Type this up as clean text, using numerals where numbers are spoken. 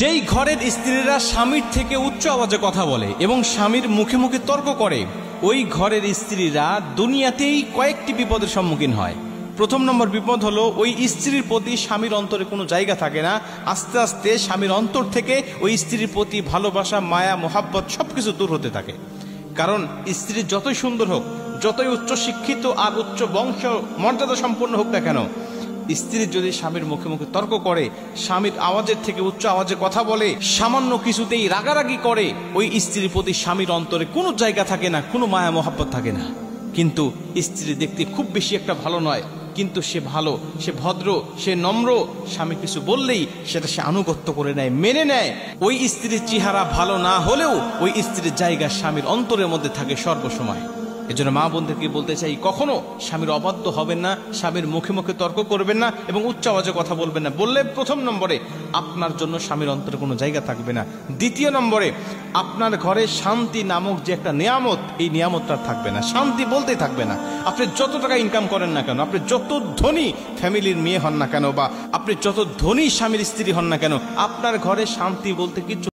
যেই ঘরের স্ত্রীরা স্বামীর থেকে উচ্চ আওয়াজে কথা বলে এবং স্বামীর মুখে মুখে তর্ক করে, ওই ঘরের স্ত্রীরা দুনিয়াতেই কয়েকটি বিপদের সম্মুখীন হয়। প্রথম নম্বর বিপদ হলো, ওই স্ত্রীর প্রতি স্বামীর অন্তরে কোনো জায়গা থাকে না। আস্তে আস্তে স্বামীর অন্তর থেকে ওই স্ত্রীর প্রতি ভালোবাসা, মায়া, মোহাব্বত সবকিছু দূর হতে থাকে। কারণ স্ত্রী যতই সুন্দর হোক, যতই উচ্চ শিক্ষিত আর উচ্চ বংশ মর্যাদা সম্পন্ন হোক না কেন, স্ত্রী যদি স্বামীর মুখে মুখে তর্ক করে, স্বামীর আওয়াজের থেকে উচ্চ আওয়াজে কথা বলে, সামান্য কিছুতেই রাগারাগি করে, ওই স্ত্রীর প্রতি স্বামীর অন্তরে কোনো জায়গা থাকে না, কোনো মায়া মোহাব্বত থাকে না। কিন্তু স্ত্রী দেখতে খুব বেশি একটা ভালো নয়, কিন্তু সে ভালো, সে ভদ্র, সে নম্র। স্বামী কিছু বললেই সেটা সে আনুগত্য করে নেয়, মেনে নেয়। ওই স্ত্রীর চেহারা ভালো না হলেও ওই স্ত্রীর জায়গা স্বামীর অন্তরের মধ্যে থাকে সর্বসময়। এজন্য মা বোনদেরকে বলতে চাই, কখনো স্বামীর অবাধ্য হবেন না, স্বামীর মুখে মুখে তর্ক করবেন না এবং উচ্চ আওয়াজে কথা বলবেন না। বললে প্রথম নম্বরে আপনার জন্য স্বামীর অন্তরে কোনো জায়গা থাকবে না। দ্বিতীয় নম্বরে, আপনার ঘরে শান্তি নামক যে একটা নিয়ামত, এই নিয়ামতটা থাকবে না, শান্তি বলতে থাকবে না। আপনি যত টাকা ইনকাম করেন না কেন, আপনি যত ধনী ফ্যামিলির মেয়ে হন না কেন, বা আপনি যত ধনী স্বামীর স্ত্রী হন না কেন, আপনার ঘরে শান্তি বলতে কিছু